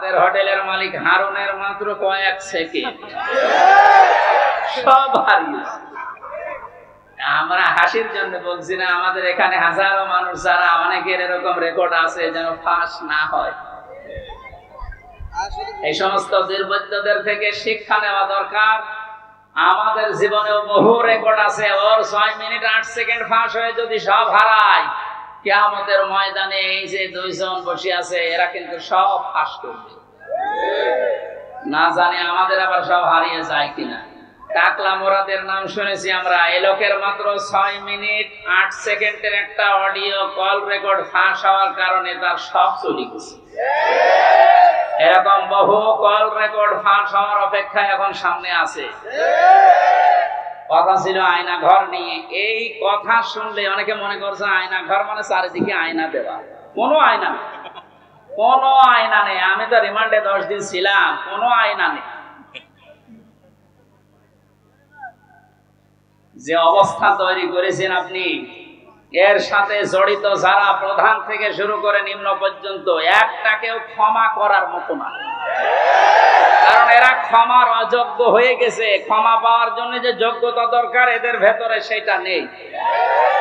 রাতের হোটেলের মালিক হারুনের মাত্র কয়েক সেকেন্ড সব হারিয়েছে। আমরা হাসির জন্য বলছি না, আমাদের এখানে হাজারো মানুষ যারা অনেকের এরকম রেকর্ড আছে যেন ফাঁস না হয়। এই সমস্ত দুর্বৃত্তদের থেকে শিক্ষা নেওয়া দরকার। আমাদের জীবনেও বহু রেকর্ড আছে, ওর 6 মিনিট 8 সেকেন্ড ফাঁস হয়ে যদি সব হারায়, কিয়ামতের ময়দানে এই যে 2 জন বসে আছে এরা কিন্তু সব ফাঁস করবে। না জানি আমাদের আবার সব হারিয়ে যায় কিনা। টাকলা মোরাদের নাম শুনেছি আমরা, এই লোকের মাত্র 6 মিনিট 8 সেকেন্ডের একটা অডিও কল রেকর্ড ফাঁস হওয়ার কারণে তার সব চলে গেছে। এরকম বহু কল রেকর্ড ফাঁস হওয়ার অপেক্ষায় এখন সামনে আছে। কথা ছিল আয়না ঘর নিয়ে। এই কথা শুনলে অনেকে মনে করছে আয়না ঘর মানে চারিদিকে আয়না দেওয়া। কোনো আয়না নেই, কোনো আয়না নেই। আমি তো রিমান্ডে 10 দিন ছিলাম, কোনো আয়না নেই। যে অবস্থা তৈরি করেছেন আপনি, এর সাথে জড়িত যারা প্রধান থেকে শুরু করে নিম্ন পর্যন্ত, একটাকেও ক্ষমা করার মতো না। কারণ এরা ক্ষমার অযোগ্য হয়ে গেছে। ক্ষমা পাওয়ার জন্য যে যোগ্যতা দরকার এদের ভেতরে সেটা নেই।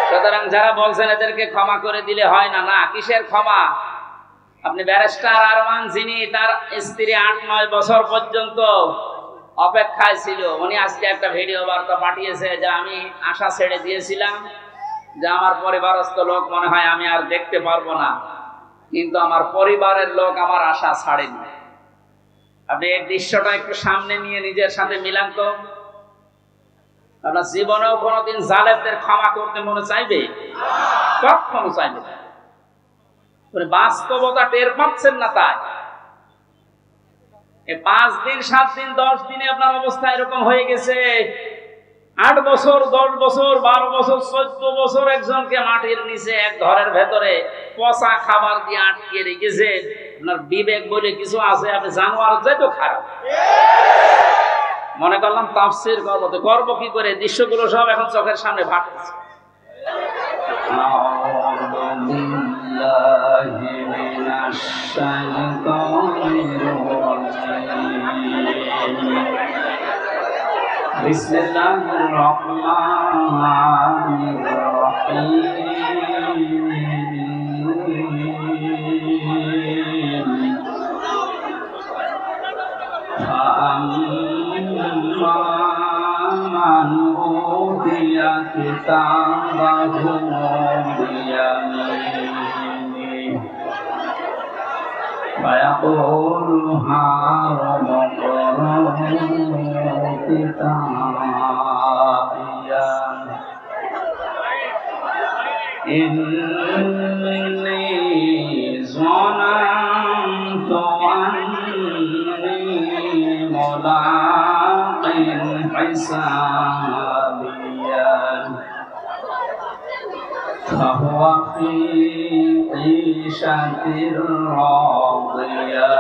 সুতরাং যারা বলছেন এদেরকে ক্ষমা করে দিলে হয় না, না, কিসের ক্ষমা? আপনি ব্যারিস্টার আরমান, যিনি তার স্ত্রী 8-9 বছর পর্যন্ত অপেক্ষায় ছিল, উনি আজকে একটা ভিডিও বার্তা পাঠিয়েছে যে আমি আশা ছেড়ে দিয়েছিলাম যে আমার পরিবারস্থ লোক মনে হয় আমি আর দেখতে পারবো না, কিন্তু আমার পরিবারের লোক আমার আশা ছাড়েনি। আপনি এই দৃশ্যটা একটু সামনে নিয়ে নিজের সাথে মিলান তো। আপনার জীবনেও কোনোদিন জালেমদের ক্ষমা করতে মনে চাইবে? কখনো চাইবে না। বাস্তবতা টের পাচ্ছেন না, তাই 5 দিন 7 দিন 10 দিনে আপনার অবস্থা এরকম হয়ে গেছে। 8 বছর 10 বছর 12 বছর 14 বছর একজনকে মাটির নিচে এক ঘরের ভেতরে পচা খাবার দিয়ে আটকে রেখেছে। আপনার বিবেক বলে কিছু আছে? আপনি জানোয়ার চাইতো খারাপ। মনে করলাম তাফসীর করবো, তো করবো কি করে? দৃশ্যগুলো সব এখন চোখের সামনে ভাসছে। বিসমিল্লাহির রহমানির রহিম। ফাআম্মা মান উতিয়া কিতাবাহু বিয়ামিনিহি ফায়াকুলু হাউম কিতাবিয়া ইন্নী যানানতু আন্নী মুলাকিন হিসাবিয়া ফাহুয়া ফি ঈশাতির রাদিয়া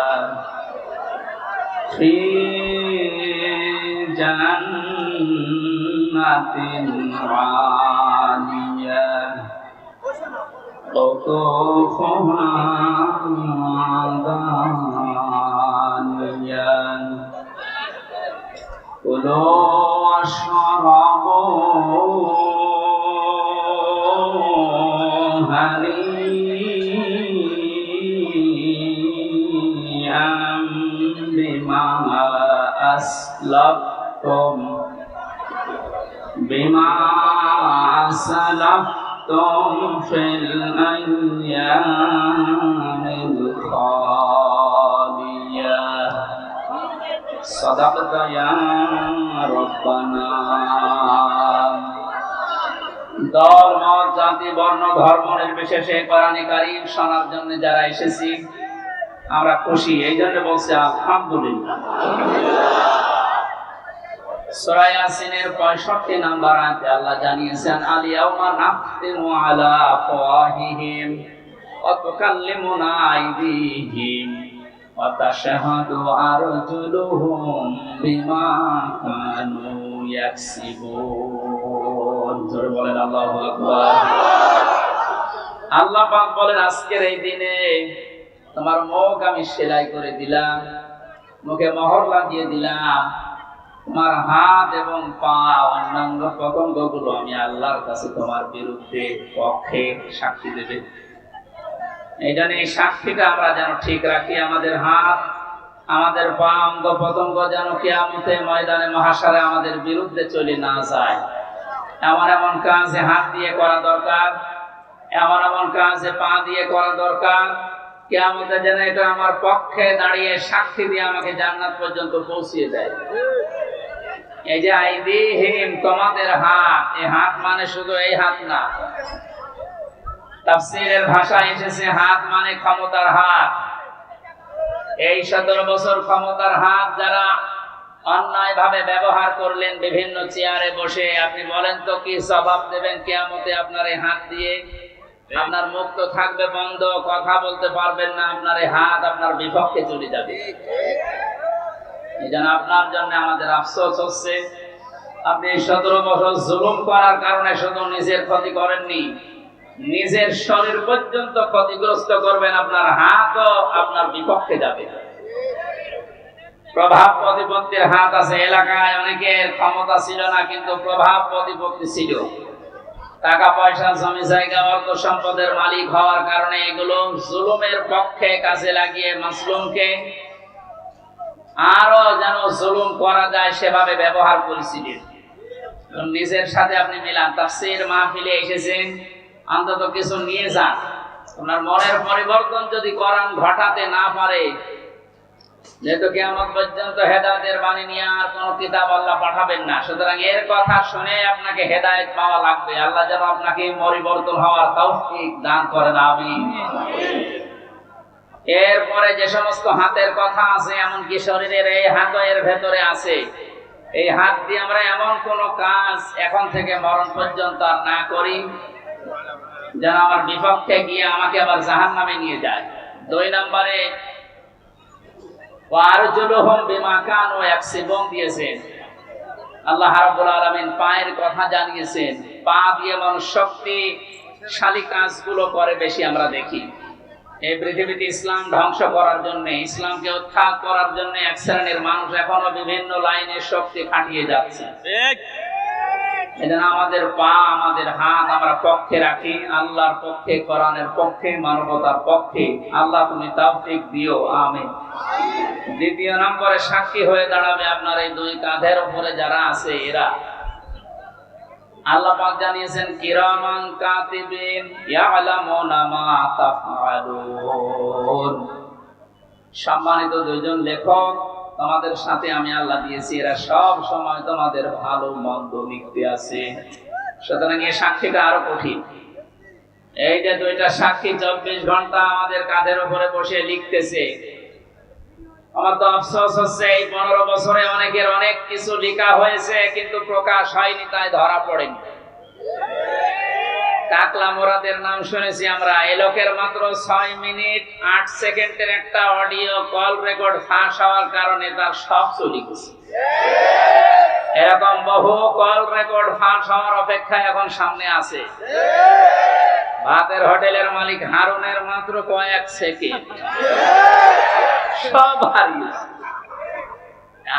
ফি জান্নাতিন আলিয়া কুতুফুহা দানিয়া কুলু ওয়াশরাবু হানিআম বিমা আসলাফতুম ফিল আইয়ামিল খালিয়া। সাদাকতা ইয়া রাব্বানা। দল মত জাতি বর্ণ ধর্ম নির্বিশেষে কোরআনে কারীম শোনার জন্য যারা এসেছি আমরা খুশি, এই জন্য বলছি আলহামদুলিল্লাহ। সূরা ইয়াসিনের 65 নম্বর আয়াতে আল্লাহ জানিয়েছেন আল ইয়াউমা নাখতিমু আলা আফওয়াহিহিম ওয়া তুকাল্লিমুনা আইদিহিম ওয়া তাশহাদু আরজুলুহুম বিমা কানু ইয়াকসিবুন। জোরে বলেন আল্লাহু আকবার। আল্লাহ পাক বলেন আজকের এই দিনে তোমার মুখ আমি সেলাই করে দিলাম, মুখে মোহর লাগিয়ে দিলাম, তোমার হাত এবং পা অন্যান্য পতঙ্গগুলো আমি আল্লাহর কাছে তোমার বিরুদ্ধে পক্ষে সাক্ষী দেবে। এই জন্য এই সাক্ষীটা আমরা যেন ঠিক রাখি। আমাদের হাত, আমাদের পা, অঙ্গ পতঙ্গ যেন কিয়ামতে ময়দানে মহাশারে আমাদের বিরুদ্ধে চলে না যায়। এমন এমন কাজ হাত দিয়ে করা দরকার, এমন এমন কাজ পা দিয়ে করা দরকার, কিয়ামতে যেন এটা আমার পক্ষে দাঁড়িয়ে সাক্ষী দিয়ে আমাকে জান্নাত পর্যন্ত পৌঁছিয়ে দেয়। এই যে আইদিহিম, তোমাদের হাত, এই হাত মানে শুধু এই হাত না, তাফসীরের ভাষায় এসেছে হাত মানে ক্ষমতার হাত। এই 17 বছর ক্ষমতার হাত যারা অন্যায় ভাবে ব্যবহার করলেন বিভিন্ন চেয়ারে বসে, আপনি বলেন তো কি জবাব দেবেন কিয়ামতে আপনার এই হাত দিয়ে? আপনার মুখ তো থাকবে বন্ধ, কথা বলতে পারবেন না, আপনার এই হাত আপনার বিপক্ষে চলে যাবে। এই জন্য আপনার জন্য আমাদের আফসোস হচ্ছে, আপনি 17 বছর জুলুম করার কারণে শুধু নিজের ক্ষতি করেননি, নিজের শরীর পর্যন্ত ক্ষতিগ্রস্ত করবেন, আপনার হাতও আপনার বিপক্ষে যাবে। প্রভাব প্রতিপত্তির হাত আছে। এলাকায় অনেকের ক্ষমতা ছিল না, কিন্তু প্রভাব প্রতিপত্তি ছিল। টাকা পয়সা, জমি জায়গা, অর্থ সম্পদের মালিক হওয়ার কারণে এগুলো জুলুমের পক্ষে কাজে লাগিয়ে মাসলুমকে আরো যেন জুলুম করা যায় সেভাবে ব্যবহার করেছিলেন। নিজের সাথে আপনি মিলান। তাফসীর মাহফিলে এসেছেন, অন্তত কিছু নিয়ে যান। আপনার মনের পরিবর্তন যদি কোরআন ঘটাতে না পারে, যেহেতু কিয়ামত পর্যন্ত হেদায়েতের বাণী নিয়ে আর কোন কিতাব আল্লাহ পাঠাবেন না, সুতরাং এর কথা শুনে আপনাকে হেদায়েত পাওয়া লাগবে। আল্লাহ যেন আপনাকে পরিবর্তন হওয়ার তৌফিক দান করেন, আমিন। এরপরে যে সমস্ত হাতের কথা আছে, এমনকি শরীরের এই হাত এর ভেতরে আছে, এই হাত দিয়ে আমরা এমন কোন কাজ এখন থেকে মরণ পর্যন্ত আর না করি যেন আমার বিপক্ষে গিয়ে আমাকে আবার জাহান্নামে নিয়ে যায়। 2 নম্বরে ওয়ারজুলুহুম বিমা কানু ইয়াকসিবুন দিয়েছেন। আল্লাহ রাব্বুল আলামিন পায়ের কথা জানিয়েছেন। পা দিয়ে মানুষ শক্তিশালী কাজগুলো করে বেশি আমরা দেখি। এই পৃথিবীতে ইসলাম ধ্বংস করার জন্য, ইসলামকে উৎখাত করার জন্য এক শ্রেণীর মানুষ এখনো বিভিন্ন লাইনে শক্তি খাটিয়ে যাচ্ছে। এজন্য আমাদের পা, আমাদের হাত আমরা পক্ষে রাখি, আল্লাহর পক্ষে, কোরআনের পক্ষে, মানবতার পক্ষে। আল্লাহ তুমি তৌফিক দিও, আমিন। 2 নম্বরে সাক্ষী হয়ে দাঁড়াবে আপনার এই 2 কাঁধের উপরে যারা আছে এরা। আল্লাহ পাক জানিয়েছেন কিরামান কাতিবিন ইয়ালামুনা মা তাফআলুন। সম্মানিত 2 জন লেখক তোমাদের সাথে আমি আল্লাহ দিয়েছি, এরা সব সময় তোমাদের ভালো মন্দ লিখতে আছে। সুতরাং এই সাক্ষীটা আরো কঠিন। এই যে 2টা সাক্ষী 24 ঘন্টা আমাদের কাঁধের উপরে বসে লিখতেছে। আমার তো আফসোস হচ্ছে এই 15 বছরে অনেকের অনেক কিছু লেখা হয়েছে, কিন্তু প্রকাশ হয়নি, তাই ধরা পড়েনি। টাকলা মোরাদের নাম শুনেছি আমরা। এই লোকের মাত্র 6 মিনিট 8 সেকেন্ডের একটা অডিও কল রেকর্ড ফাঁস হওয়ার কারণে তার সব চলে গেছে। এরকম বহু কল রেকর্ড ফাঁস হওয়ার অপেক্ষায় এখন সামনে আছে। ভাতের হোটেলের মালিক হারুনের মাত্র কয়েক সেকেন্ড, সব হারিয়েছে।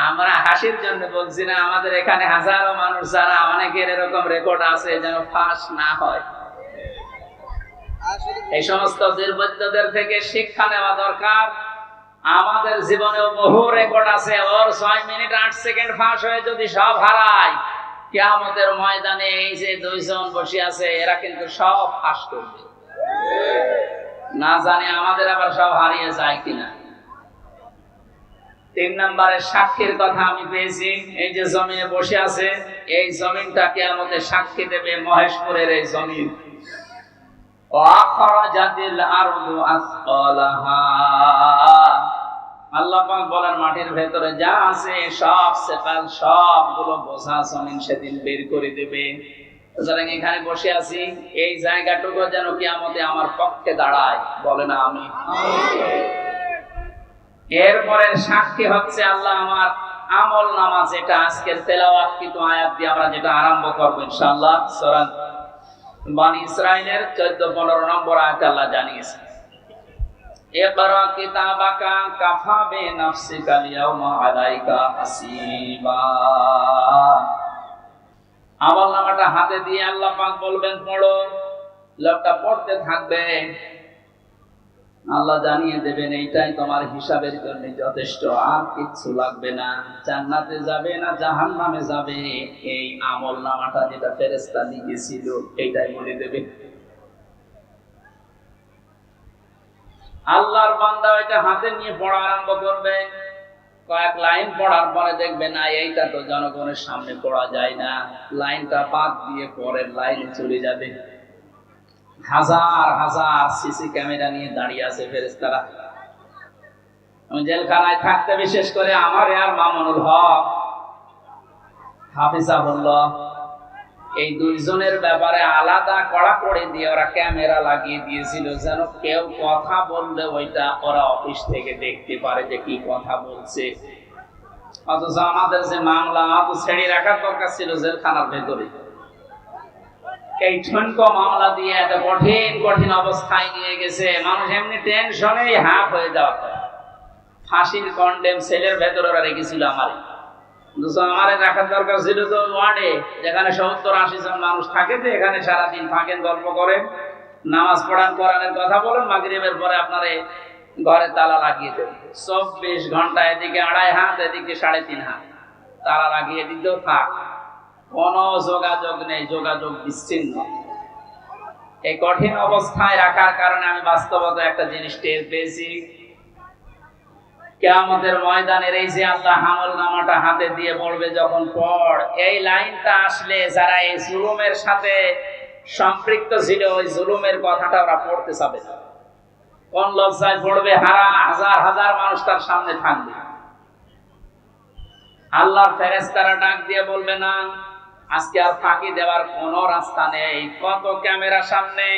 আমরা হাসির জন্য বলছি না, আমাদের এখানে হাজারো মানুষ যারা অনেকের এরকম রেকর্ড আছে যেন ফাঁস না হয়। এই সমস্ত দুর্বৃত্তদের থেকে শিক্ষা নেওয়া দরকার। আমাদের জীবনেও বহু রেকর্ড আছে, ওর 6 মিনিট 8 সেকেন্ড ফাঁস হয়ে যদি সব হারায়, কিয়ামতের ময়দানে এই যে 2 জন বসে আছে এরা কিন্তু সব ফাঁস করবে। না জানি আমাদের আবার সব হারিয়ে যায় কিনা। 3 নম্বরে সাক্ষীর কথা আমি পেয়েছি। এই যে জমিনে বসে আছে, এই জমিনটা কিয়ামতে সাক্ষী দেবে, মহেশপুরের এই জমিন। ওয়াখরাজাতিল আরদু আসকালাহা। আল্লাহ পাক বলেন মাটির ভেতরে যা আছে সব সেকাল, সবগুলো বোঝা জমিন সেদিন বের করে দেবে। সুতরাং এখানে বসে আছি, এই জায়গাটুকু যেন কিয়ামতে আমার পক্ষে দাঁড়ায়, বলে না আমি। এরপরে সাক্ষী হচ্ছে আল্লাহ আমার আমল নামা, যেটা আজকের তেলাওয়াতকৃত আয়াত দিয়ে আমরা যেটা আরম্ভ করব ইনশাআল্লাহ। সূরা বনী ইসরাঈলের 14-15 নম্বর আয়াতে আল্লাহ জানিয়েছেন ইকরা কিতাবাকা কাফা বিনাফসিকা আল-ইয়াওমা আলাইকা হাসিবা। আমলনামাটা হাতে দিয়ে আল্লাহ পাক বলবেন পড়ো, লোকটা পড়তে থাকবে, আল্লাহ জানিয়ে দেবেন এইটাই তোমার হিসাবের জন্য যথেষ্ট, আর কিচ্ছু লাগবে না। জান্নাতে যাবে না জাহান্নামে যাবে, এই আমলনামাটা যেটা ফেরেশতা লিখেছিল এইটাই বলে দেবে। আল্লাহর বান্দা এটা হাতে নিয়ে পড়া আরম্ভ করবে। কয়েক লাইন পড়ার পরে দেখবে না এইটা তো জনগণের সামনে পড়া যায় না, লাইনটা বাদ দিয়ে পরের লাইনে চলে যাবে। হাজার হাজার সিসি ক্যামেরা নিয়ে দাঁড়িয়ে আছে ফেরেশতারা। আমি জেলখানায় থাকতে বিশেষ করে আমার আর মামুনুল হক হাফিজাহুল্লাহ, এই দুইজনের ব্যাপারে আলাদা কড়াকড়ি দিয়ে ওরা ক্যামেরা লাগিয়ে দিয়েছিল, যেন কেউ কথা বললে ওইটা ওরা অফিস থেকে দেখতে পারে যে কি কথা বলছে। অথচ আমাদের যে মামলা তো ছেড়ে রাখার দরকার ছিল জেলখানার ভেতরে, এই ঠনকো মামলা দিয়ে এত কঠিন কঠিন অবস্থায় নিয়ে গেছে, মানুষ এমনি টেনশনেই হাফ হয়ে যাওয়া। ফাঁসির কন্ডেম সেলের ভেতরে ওরা রেখেছিল আমারে, আমারে রাখার দরকার ছিল তো ওয়ার্ডে, যেখানে 70-80 জন মানুষ থাকে, যে এখানে সারাদিন থাকেন, গল্প করেন, নামাজ পড়ান, কোরআনের কথা বলেন, মাগরিবের পরে আপনারে ঘরে তালা লাগিয়ে দেন। 24 ঘন্টা এদিকে 2.5 হাত, এদিকে 3.5 হাত তালা লাগিয়ে দিতেও থাক, কোনো যোগাযোগ নেই, যোগাযোগ বিচ্ছিন্ন। এই কঠিন অবস্থায় রাখার কারণে আমি বাস্তবতা একটা জিনিস টের পেয়েছি, কিয়ামতের ময়দানের এই যে আল্লাহ আমলনামাটা হাতে দিয়ে বলবে যখন পড়, এই লাইনটা আসলে যারা এই জুলুমের সাথে সম্পৃক্ত ছিল ওই জুলুমের কথাটা ওরা পড়তে চাবে না। কোন লজ্জায় পড়বে, হাজার হাজার মানুষ তার সামনে থাকবে। আল্লাহর ফেরেশতারা ডাক দিয়ে বলবে না, আজকে আর ফাঁকি দেওয়ার কোনো রাস্তা নেই, কত ক্যামেরা সামনে,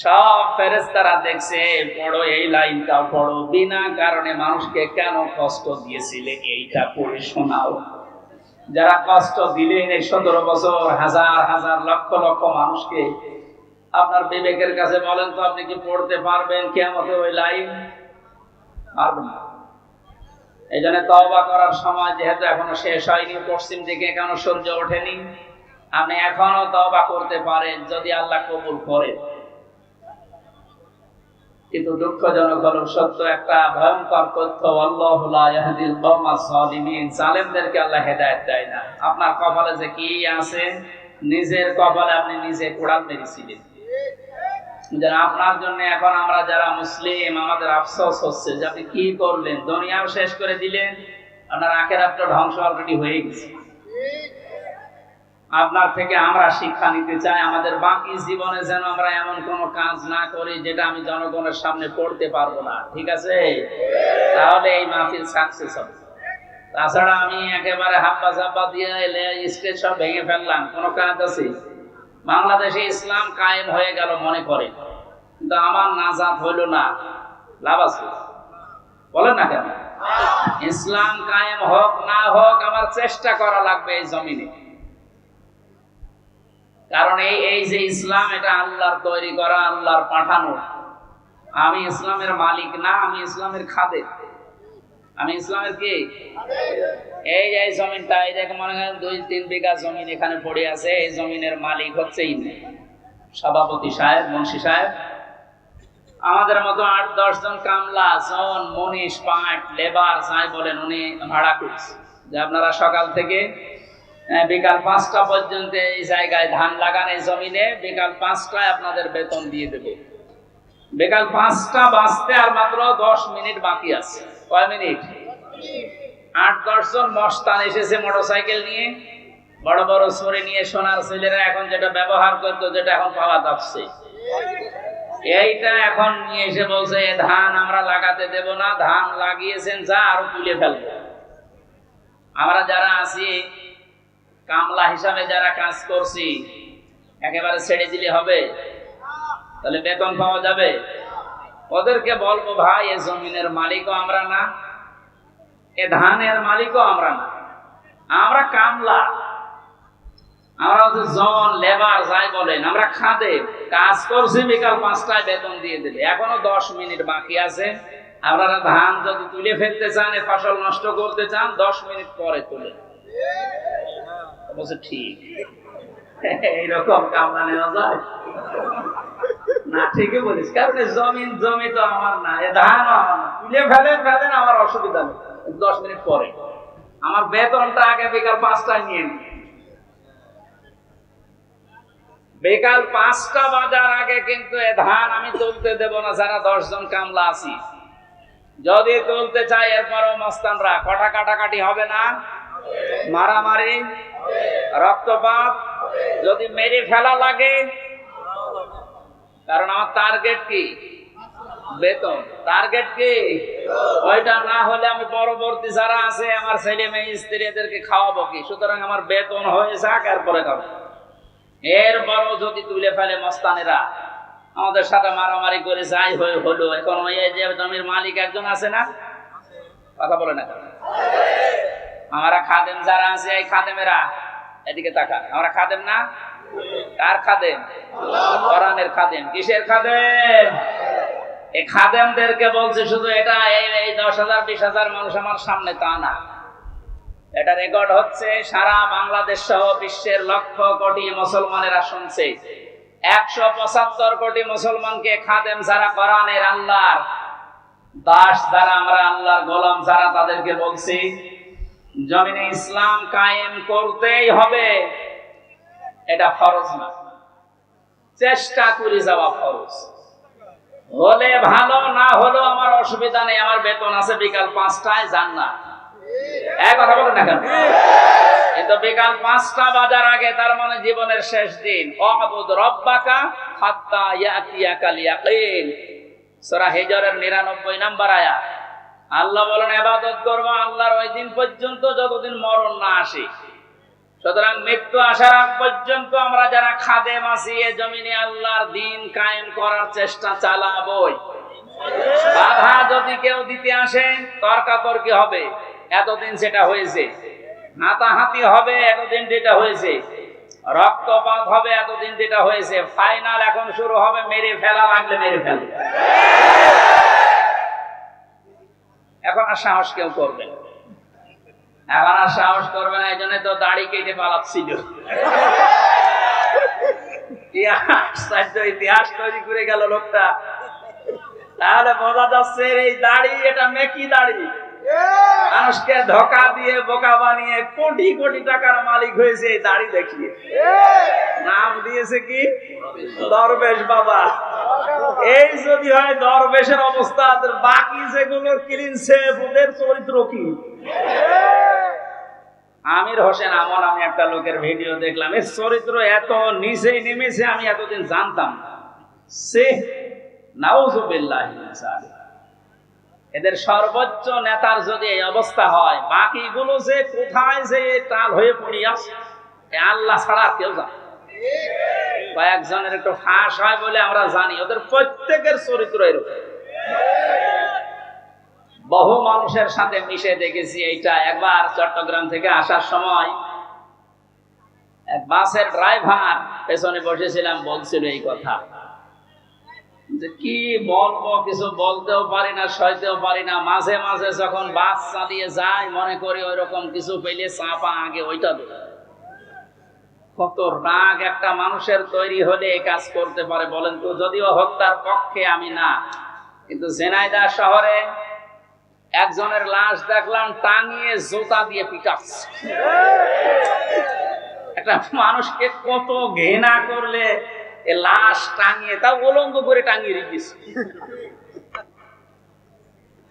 সব ফেরেশতারা দেখছে, পড়ো এই লাইনটা পড়ো, বিনা কারণে মানুষকে কেন কষ্ট দিয়েছিলে এইটা পড়ে শোনাও। যারা কষ্ট দিলেন এই 17 বছর হাজার হাজার লক্ষ লক্ষ মানুষকে, আপনার বিবেকের কাছে বলেন তো আপনি কি পড়তে পারবেন কিয়ামতে ওই লাইন? পারবেন না। এই জন্য তওবা করার সময় যেহেতু এখনো শেষ হয়নি, পশ্চিম দিকে এখনো সূর্য ওঠেনি, আপনি এখনো তওবা করতে পারেন যদি আল্লাহ কবুল করেন। কিন্তু দুঃখজনক হলো সত্য একটা ভয়ঙ্কর তথ্য, আল্লাহু লা ইয়াহদিল কওমাজ জালিমিন, জালেমদেরকে আল্লাহ হেদায়েত দেয় না। আপনার কপালে যে কি আছে, নিজের কপালে আপনি নিজে কোড়াল মেরেছিলেন। যারা আপনার জন্য এখন আমরা যারা মুসলিম, আমাদের আফসোস হচ্ছে যে আপনি কি করলেন, দুনিয়াও শেষ করে দিলেন, আপনার আখিরাতটা ধ্বংস অলরেডি হয়ে গেছে। আপনার থেকে আমরা শিক্ষা নিতে চাই, আমাদের বাকি জীবনে যেন আমরা এমন কোন কাজ না করি যেটা আমি জনগণের সামনে পড়তে পারবো না, ঠিক আছে? তাহলে এই মাহফিল সাকসেস হবে। তাছাড়া আমি একেবারে হাব্বা জাব্বা দিয়ে স্টেজ সব ভেঙে ফেললাম, কোনো কাজ আছে? বাংলাদেশে ইসলাম কায়েম হয়ে গেল মনে করে, কিন্তু আমার নাজাত হইল না, লাভ আছে? বলেন না কেন? ইসলাম কায়েম হোক না হোক আমার চেষ্টা করা লাগবে এই জমিনে। কারণ এই যে ইসলাম, এটা আল্লাহর তৈরি করা, আল্লাহর পাঠানো। আমি ইসলামের মালিক না, আমি ইসলামের খাদেম। আমি ইসলামের কি? এই যে জমিনটা, এই দেখে মনে হয় 2-3 বিঘা জমিন এখানে পড়ে আছে, এই জমিনের মালিক হচ্ছে সভাপতি সাহেব, মুন্সি সাহেব। আমাদের মতো 8-10 জন কামলা, জন, মনীষ, পাট, লেবার যাই বলেন, উনি ভাড়া করছে যে আপনারা সকাল থেকে বিকাল 5টা পর্যন্ত এই জায়গায় ধান লাগান, এই জমিনে বিকাল 5টায় আপনাদের বেতন দিয়ে দেবে। বিকাল 5টা বাজতে আর মাত্র 10 মিনিট বাকি আছে। কয় মিনিট? 8-10 জন মস্তান এসেছে মোটরসাইকেল নিয়ে, বড় বড় ছড়ি নিয়ে, সোনার ছেলেরা এখন যেটা ব্যবহার করতো, যেটা এখন পাওয়া যাচ্ছে, এইটা এখন নিয়ে এসে বলছে ধান আমরা লাগাতে দেব না, ধান লাগিয়েছেন যা আরো তুলে ফেলবো। আমরা যারা আছি কামলা হিসাবে যারা কাজ করছি, একেবারে ছেড়ে দিলে হবে? তাহলে বেতন পাওয়া যাবে? ওদেরকে বলবো ভাই, এ জমিনের মালিকও আমরা না, এ ধানের মালিকও আমরা না, আমরা কামলা। আমরা হচ্ছে জন লেবার যাই বলেন, আমরা খাদে কাজ করছি, বিকাল 5টায় বেতন দিয়ে দেবে। এখনো 10 মিনিট বাকি আছে। আপনারা ধান যদি তুলে ফেলতে চান, ফসল নষ্ট করতে চান, 10 মিনিট পরে তুলে বলছে ঠিক। এইরকম কামনা নেওয়া যায় না? ঠিকই বলিস, কারণ জমি তো আমার না, এ ধানও আমার না, তুলে ফেলেন আমার অসুবিধা নেই, 10 মিনিট পরে আমার বেতনটা আগে বিকাল 5টায় নিয়ে নি। বিকাল 5টা বাজার আগে কিন্তু এ ধান আমি তুলতে দেব না, যারা 10 জন কামলা আছি। যদি তুলতে চাই এরপরও মস্তানরা কটা কাটাকাটি হবে না, মারামারি, রক্তপাত, যদি মেরে ফেলা লাগে। কারণ আমার টার্গেট কি? বেতন। টার্গেট কি? ওইটা না হলে আমি পরবর্তী যারা আছে আমার ছেলে মেয়ে স্ত্রী এদেরকে খাওয়াবো কি? সুতরাং আমার বেতন হয়ে যাক, এরপরে খাবো। এরপরও যদি তুলে ফেলে মস্তানেরা, আমাদের সাথে মারামারি করে যাই হলো। এখন ওই যে জমির মালিক একজন আছে না, কথা বলে না, আমরা খাদেম যারা আছে, এই খাদেমেরা এদিকে তাকান, আমরা খাদেম না? কার খাদেম? কোরআনের খাদেম। কিসের খাদেম? এই খাদেমদেরকে বলছে শুধু এটা এই 10,000 20,000 মানুষ আমার সামনে, তা না। এটা রেকর্ড হচ্ছে, সারা বাংলাদেশ সহ বিশ্বের লক্ষ কোটি মুসলমানেরা শুনছে। 175 কোটি মুসলমানকে খাদেম যারা, কোরআনের আল্লাহর দাস যারা, আমরা আল্লাহর গোলাম যারা, তাদেরকে বলছি জমিনে ইসলাম কায়েম করতেই হবে। এটা ফরজ না, চেষ্টা করে যাওয়া ফরজ। হলে ভালো, না হলেও আমার অসুবিধা নেই, আমার বেতন আছে বিকাল 5টায়, যান না। কথা বলেন না কেন? কিন্তু বিকাল 5টা বাজার আগে, তার মানে জীবনের শেষ দিন। ওয়াবুদ রব্বাকা হাত্তা ইয়াতিয়াকাল ইয়াকিন, সূরা হিজরের 99 নম্বর আয়াত। আল্লাহ বলেন ইবাদত করব আল্লাহর ওই দিন পর্যন্ত যতদিন মরণ না আসে। সুতরাং মৃত্যু আসার আগ পর্যন্ত আমরা যারা খাদেম আছি, এ জমিনে আল্লাহর দিন কায়েম করার চেষ্টা চালাবই। বাধা যদি কেউ দিতে আসে, তর্কাতর্কি হবে, এতদিন সেটা হয়েছে। হাতাহাতি হবে, এতদিন যেটা হয়েছে। রক্তপাত হবে, এতদিন যেটা হয়েছে। ফাইনাল এখন শুরু হবে, মেরে ফেলা লাগলে মেরে ফেলবে। এখন আর সাহস কেউ করবে না, এখন আর সাহস করবে না। এই জন্য তো দাড়ি কেটে পালাচ্ছিল। ইতিহাস তৈরি করে গেল লোকটা। তাহলে বোঝা যাচ্ছে এই দাড়ি, এটা মেকি দাড়ি। মানুষকে ধোঁকা দিয়ে বোকা বানিয়ে কোটি কোটি টাকার মালিক হয়েছে এই দাড়ি দেখিয়ে। নাম দিয়েছে কি? দরবেশ বাবা। এই যদি হয় দরবেশের অবস্থা, বাকি যেগুলো ক্লিন সেভ, ওদের চরিত্র কি? আমির হোসেন আমল, আমি একটা লোকের ভিডিও দেখলাম, এর চরিত্র এত নিচে নেমেছে, আমি এতদিন জানতাম না। সে নাউযুবিল্লাহি মিন যালিক। এদের সর্বোচ্চ নেতার যদি এই অবস্থা হয়, বাকিগুলো যে কোথায় যে টাল হয়ে পড়ি আছে, আল্লাহ ছাড়া কেউ জানে। কয়েকজনের একটু ফাঁস হয় বলে আমরা জানি, ওদের প্রত্যেকের চরিত্র এরকম। বহু মানুষের সাথে মিশে দেখেছি এইটা। একবার চট্টগ্রাম থেকে আসার সময় এক বাসের ড্রাইভার পেছনে বসেছিলাম, বলছিল এই কথা যে কি বলবো, কিছু বলতেও পারি না, সইতেও পারি না। মাঝে মাঝে যখন বাস চালিয়ে যায়, মনে করি ওই রকম কিছু পেলে চাপা আগে ওইটা দেব। কত রাগ একটা মানুষের তৈরি হলে এই কাজ করতে পারে বলেন তো? যদিও হত্যার পক্ষে আমি না, কিন্তু ঝিনাইদহ শহরে একজনের লাশ দেখলাম টাঙিয়ে জুতা দিয়ে পিটাচ্ছে। একটা মানুষকে কত ঘৃণা করলে লাশ টাঙিয়ে, তাও উলঙ্গ করে টাঙিয়ে রেখেছে।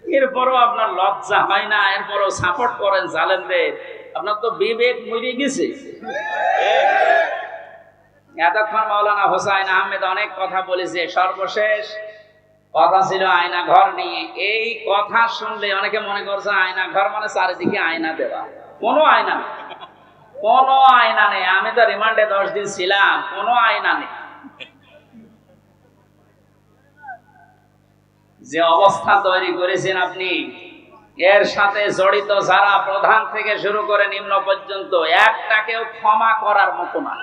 এরপরও আপনার লজ্জা হয় না? এরপরও সাপোর্ট করেন জালেমদের। আপনার তো বিবেক মরে গেছে। এতক্ষণ মাওলানা হোসাইন আহমেদ অনেক কথা বলেছে, সর্বশেষ কথা ছিল আয়না ঘর নিয়ে। এই কথা শুনলে অনেকে মনে করছে আয়না ঘর মানে চারিদিকে আয়না দেওয়া। কোনো আয়না নেই, কোনো আয়না নেই। আমি তো রিমান্ডে 10 দিন ছিলাম, কোনো আয়না নেই। যে অবস্থা তৈরি করেছেন আপনি, এর সাথে জড়িত যারা প্রধান থেকে শুরু করে নিম্ন পর্যন্ত একটাকেও ক্ষমা করার মতো না।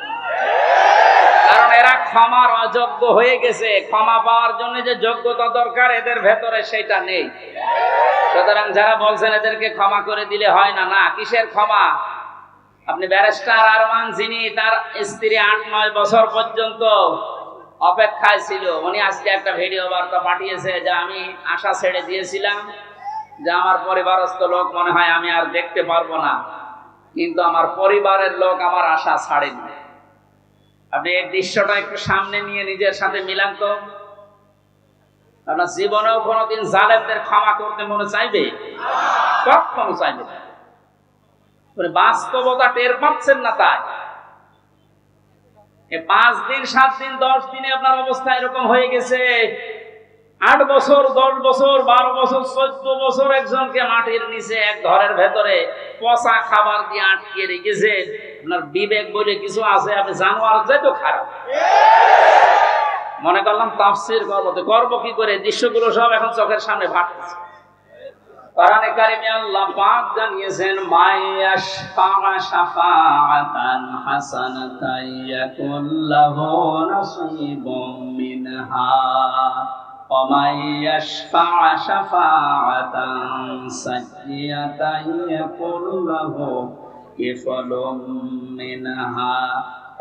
কারণ এরা ক্ষমার অযোগ্য হয়ে গেছে। ক্ষমা পাওয়ার জন্য যে যোগ্যতা দরকার এদের ভেতরে সেটা নেই। সুতরাং যারা বলছেন এদেরকে ক্ষমা করে দিলে হয় না, না, কিসের ক্ষমা? আপনি ব্যারিস্টার আরমান, যিনি তার স্ত্রী ৮-৯ বছর পর্যন্ত অপেক্ষায় ছিল, উনি আজকে একটা ভিডিও বার্তা পাঠিয়েছে যে আমি আশা ছেড়ে দিয়েছিলাম যে আমার পরিবারস্থ লোক মনে হয় আমি আর দেখতে পারবো না, কিন্তু আমার পরিবারের লোক আমার আশা ছাড়েনি। আপনি এই দৃশ্যটা একটু সামনে নিয়ে নিজের সাথে মিলান তো। আপনার জীবনেও কোনোদিন জালেমদের ক্ষমা করতে মনে চাইবে? কখনো চাইবে না। বাস্তবতা টের পাচ্ছেন না, তাই 5 দিন 7 দিন 10 দিনে আপনার অবস্থা এরকম হয়ে গেছে। 8 বছর 10 বছর 12 বছর 14 বছর একজনকে মাটির নিচে এক ঘরের ভেতরে পচা খাবার দিয়ে আটকে রেখেছে। আপনার বিবেক বলে কিছু আছে? আপনি জানোয়ার চাইতো খারাপ। মনে করলাম তাফসীর করব, তো করব কি করে? দৃশ্যগুলো সব এখন চোখের সামনে ভাসছে। কোরআনে কারিমে আল্লাহ পাক জানিয়েছেন, মায়াশফা শাফাআতান হাসানাতান ইয়াকুল লাহু নাসীবুম মিনহা ওয়া মায়াশফা শাফাআতান সাইয়্যাতান ইয়াকুল লাহু কিফলুম মিনহা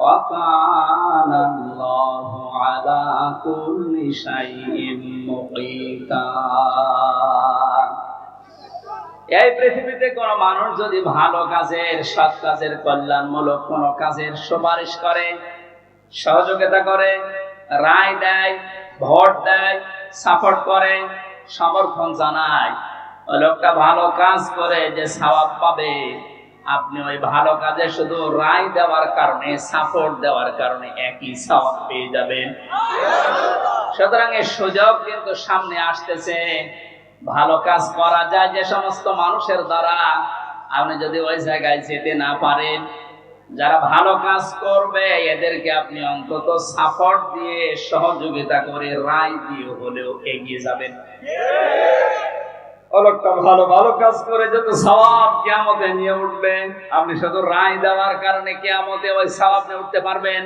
ওয়া কানা আল্লাহু আলা কুল্লি শাইইন মুকীতা। এই পৃথিবীতে কোন মানুষ যদি ভালো কাজের, সৎ কাজের, কল্যাণমূলক কোন কাজের সুপারিশ করে, সহযোগিতা করে, রায় দেয়, ভোট দেয়, সাপোর্ট করে, সমর্থন জানায়, ওই লোকটা ভালো কাজ করে যে সওয়াব পাবে, আপনি ওই ভালো কাজে শুধু রায় দেওয়ার কারণে, সাপোর্ট দেওয়ার কারণে একই সওয়াব পেয়ে যাবেন। সুতরাং এই সুযোগ কিন্তু সামনে আসতেছে। ভালো কাজ করা যায় যে সমস্ত মানুষের দ্বারা, আপনি যদি ওই জায়গায় যেতে না পারেন, যারা ভালো কাজ করবে এদেরকে আপনি অন্তত সাপোর্ট দিয়ে, সহযোগিতা করে, রায় দিয়ে হলেও এগিয়ে যাবেন। লোকটা ভালো ভালো কাজ করে যত সওয়াব কিয়ামতে নিয়ে উঠবে, আপনি শুধু রায় দেওয়ার কারণে কিয়ামতে ওই সওয়াব নিয়ে উঠতে পারবেন?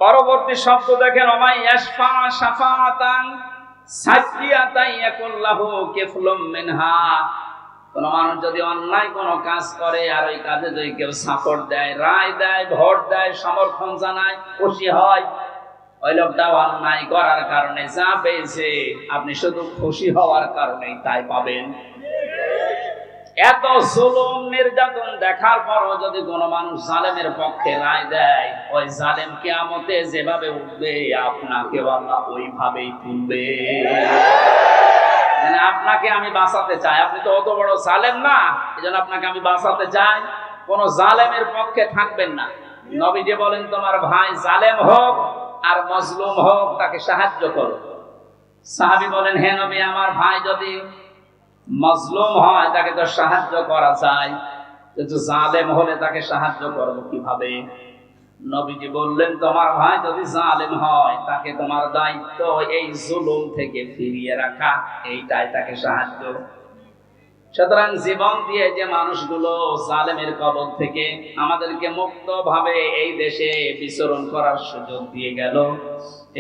পরবর্তী শব্দ দেখেন, ওমাই ইয়াশফা শাফাআতান সাইয়্যাতান ইয়াকুল লাহু কিফলুম মিনহা। কোন মানুষ যদি অন্যায় কোন কাজ করে আর ওই কাজে যদি কেউ সাপোর্ট দেয়, রায় দেয়, ভোট দেয়, সমর্থন জানায়, খুশি হয়, ওই লোকটা অন্যায় করার কারণে যা পেয়েছে আপনি শুধু খুশি হওয়ার কারণেই তাই পাবেন। এত জুলুম নির্যাতন দেখার পরও যদি কোন মানুষ জালেমের পক্ষে রায় দেয়, ওই জালেম কিয়ামতে যেভাবে উঠবে আপনাকে আল্লাহ ওইভাবেই তুলবে। মানে আপনাকে আমি বাঁচাতে চাই, আপনি তো অত বড় জালেম না, এজন্য আপনাকে আমি বাঁচাতে চাই। কোন জালেমের পক্ষে থাকবেন না। নবীজি বলেন, তোমার ভাই জালেম হোক আর মজলুম হোক, তাকে সাহায্য করো। সাহাবী বলেন, হে নবী, আমার ভাই যদি মজলুম হয় তাকে তো সাহায্য করা যায়, কিন্তু জালেম হলে তাকে সাহায্য করব কিভাবে? নবীজি বললেন, তোমার ভাই যদি জালেম হয় তাকে তোমার দায়িত্ব এই জুলুম থেকে ফিরিয়ে রাখা, এইটাই তাকে সাহায্য। সুতরাং জীবন দিয়ে যে মানুষগুলো জালেমের কবল থেকে আমাদেরকে মুক্তভাবে এই দেশে বিচরণ করার সুযোগ দিয়ে গেল,